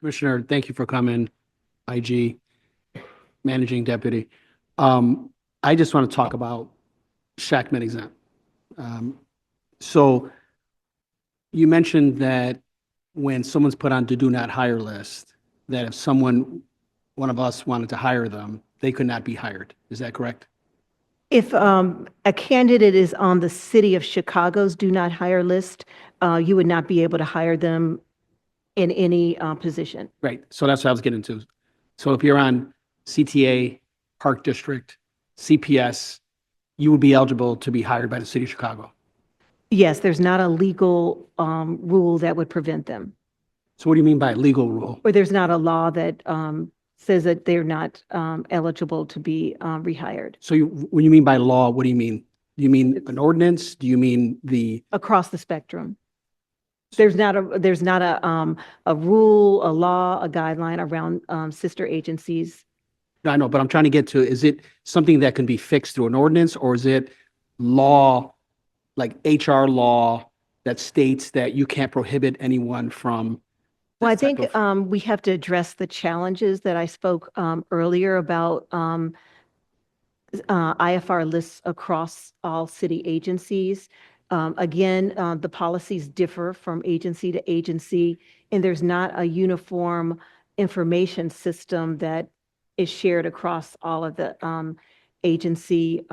Commissioner, thank you for coming. IG, Managing Deputy. I just want to talk about Shackman exempt. Um, So you mentioned that when someone's put on the do not hire list, that if one of us wanted to hire them, they could not be hired. Is that correct? If a candidate is on the City of Chicago's do not hire list, you would not be able to hire them in any position. Right. So that's what I was getting to. So if you're on CTA, Park District, CPS, you would be eligible to be hired by the City of Chicago. Yes, there's not a legal rule that would prevent them, So what do you mean by legal rule? or there's not a law that says that they're not eligible to be rehired. So when you mean by law, what do you mean? Do you mean an ordinance? Do you mean Across the spectrum. There's not a rule, a law, a guideline around sister agencies. I know, but I'm trying to get to, is it something that can be fixed through an ordinance, or is it law, like HR law, that states that you can't prohibit anyone from? Well, I this type think of- we have to address the challenges that I spoke earlier about IFR lists across all city agencies. Again, the policies differ from agency to agency, and there's not a uniform information system that is shared across all of the agency,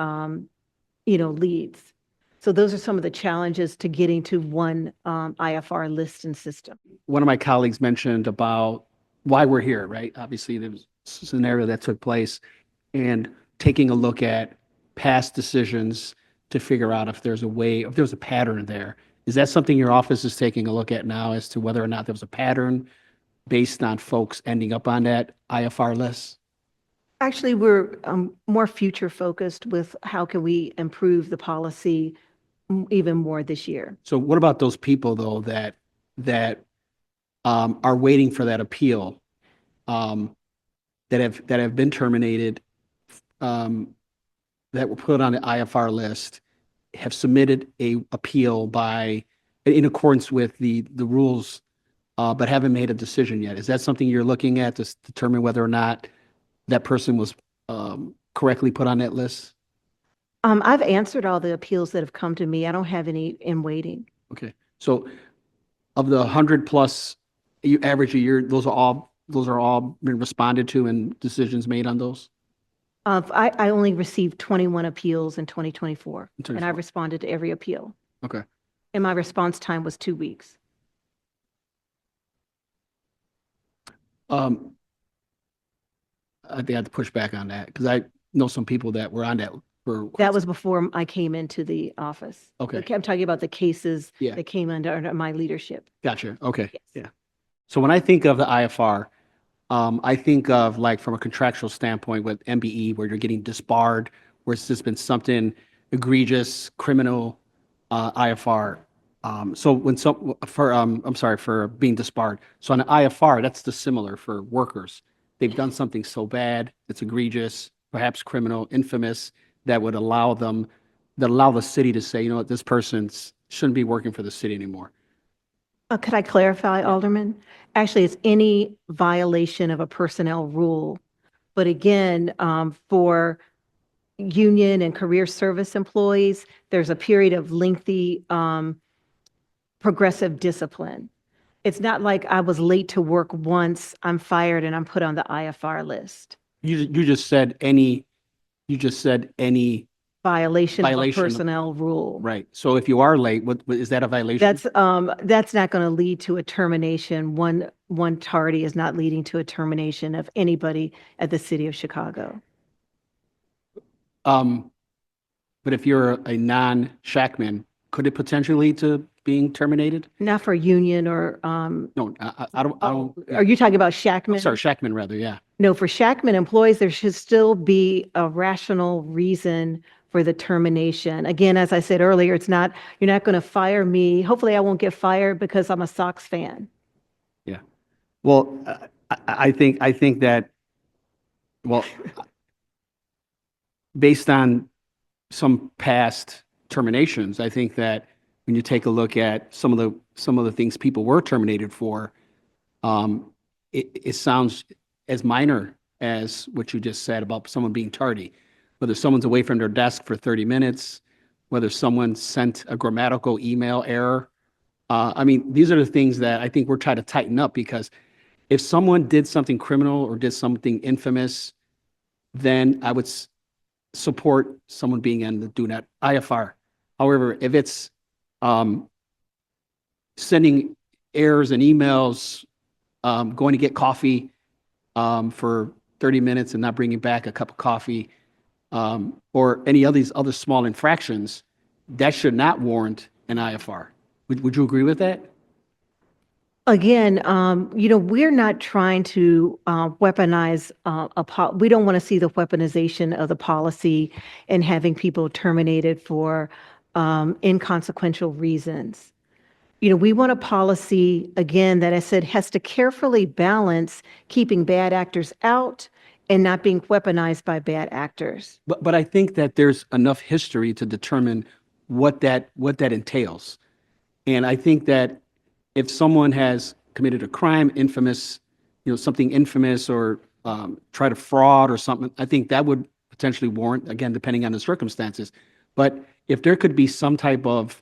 leads. So those are some of the challenges to getting to one IFR list and system. One of my colleagues mentioned about why we're here, right? Obviously, there was a scenario that took place, and taking a look at past decisions to figure out if there's a way, if there's a pattern there. Is that something your office is taking a look at now, as to whether or not there was a pattern based on folks ending up on that IFR list? Actually, we're more future focused with how can we improve the policy even more this year. So what about those people, though, that are waiting for that appeal, that have been terminated, that were put on the IFR list, have submitted a appeal in accordance with the rules, but haven't made a decision yet? Is that something you're looking at to determine whether or not that person was correctly put on that list? I've answered all the appeals that have come to me. I don't have any in waiting. Okay, so of the 100+ you average a year, those are all been responded to and decisions made on those? I only received 21 appeals in 2024, and I 24. responded to every appeal. Okay. And my response time was 2 weeks. I think I have to push back on that, because I know some people that were on that for. That was before I came into the office. Okay. I'm talking about the cases Yeah. that came under my leadership. Gotcha. Okay. Yes. Yeah. So when I think of the IFR, I think of, like, from a contractual standpoint with MBE, where you're getting disbarred, where it's just been something egregious, criminal, IFR. So I'm sorry, for being disbarred. So on the IFR, that's dissimilar for workers. They've done something so bad, it's egregious, perhaps criminal, infamous, that would allow the city to say, you know what, this person shouldn't be working for the city anymore. Could I clarify, Alderman? Actually, it's any violation of a personnel rule. But again, for union and career service employees, there's a period of lengthy progressive discipline. It's not like I was late to work once, I'm fired, and I'm put on the IFR list. You just said any Violation of a Violation of- personnel rule. right. So if you are late, what is that a violation? That's not going to lead to a termination. One tardy is not leading to a termination of anybody at the city of Chicago. But if you're a non-Shackman, could it potentially lead to being terminated? Not for union or, No, I don't. are you talking about Shackman? I'm sorry, Shackman rather, yeah. No, for Shackman employees, there should still be a rational reason for the termination. Again, as I said earlier, you're not going to fire me. Hopefully I won't get fired because I'm a Sox fan. Yeah. Well, I think that, well, based on some past terminations, I think that when you take a look at some of the things people were terminated for, it sounds as minor as what you just said about someone being tardy, whether someone's away from their desk for 30 minutes, whether someone sent a grammatical email error. I mean, these are the things that I think we're trying to tighten up, because if someone did something criminal or did something infamous, then I would support someone being in the do not IFR. However, if it's sending errors and emails, going to get coffee for 30 minutes and not bringing back a cup of coffee, or any of these other small infractions, that should not warrant an IFR. Would you agree with that? Again, we're not trying to weaponize we don't want to see the weaponization of the policy and having people terminated for inconsequential reasons. We want a policy, again, that I said has to carefully balance keeping bad actors out and not being weaponized by bad actors. But I think that there's enough history to determine what that entails. And I think that if someone has committed a crime, infamous, something infamous, or tried a fraud or something, I think that would potentially warrant, again, depending on the circumstances. But if there could be some type of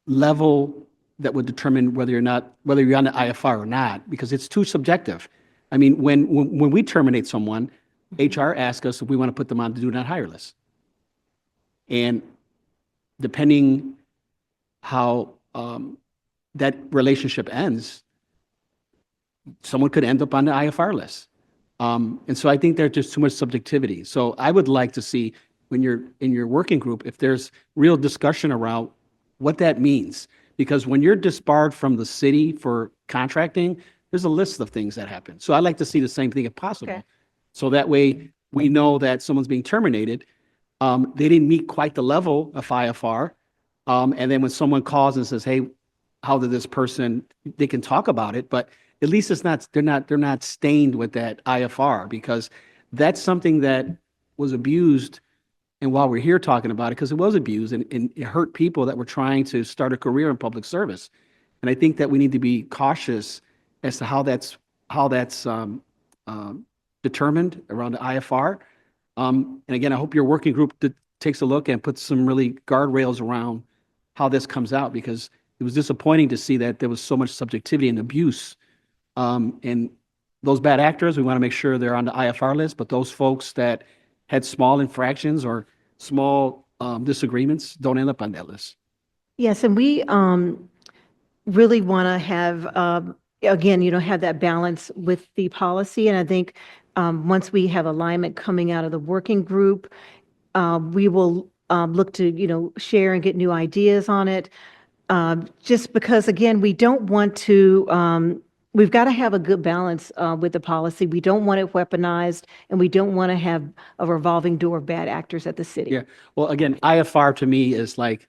level that would determine whether you're on the IFR or not, because it's too subjective. I mean, when we terminate someone, HR asks us if we want to put them on the do not hire list. And depending how that relationship ends, someone could end up on the IFR list. And so I think there's just too much subjectivity. So I would like to see, when you're in your working group, if there's real discussion around what that means. Because when you're disbarred from the city for contracting, there's a list of things that happen. So I'd like to see the same thing if possible. Okay. So that way we know that someone's being terminated. They didn't meet quite the level of IFR. And then when someone calls and says, hey, how did this person, they can talk about it, but at least they're not stained with that IFR, because that's something that was abused. And while we're here talking about it, because it was abused and it hurt people that were trying to start a career in public service. And I think that we need to be cautious as to how that's determined around the IFR. And again, I hope your working group takes a look and puts some really guardrails around how this comes out, because it was disappointing to see that there was so much subjectivity and abuse. And those bad actors, we want to make sure they're on the IFR list, but those folks that had small infractions or small disagreements don't end up on that list. Yes, and we really want to have, again, have that balance with the policy. And I think once we have alignment coming out of the working group, we will look to, share and get new ideas on it. Just because, again, we don't want to, we've got to have a good balance with the policy. We don't want it weaponized, and we don't want to have a revolving door of bad actors at the city. Yeah. Well, again, IFR to me is like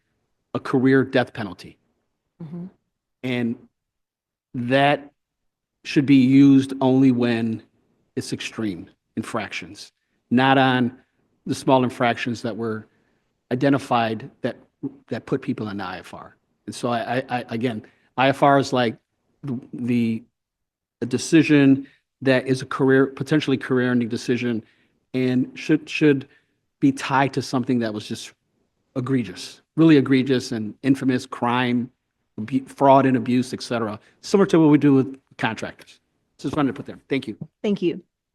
a career death penalty. Mm-hmm. And that should be used only when it's extreme infractions, not on the small infractions that were identified that put people in the IFR. And so again, IFR is like a decision that is a potentially career-ending decision, and should be tied to something that was just egregious, really egregious and infamous crime, fraud and abuse, et cetera, similar to what we do with contractors. Just wanted to put there. Thank you. Thank you.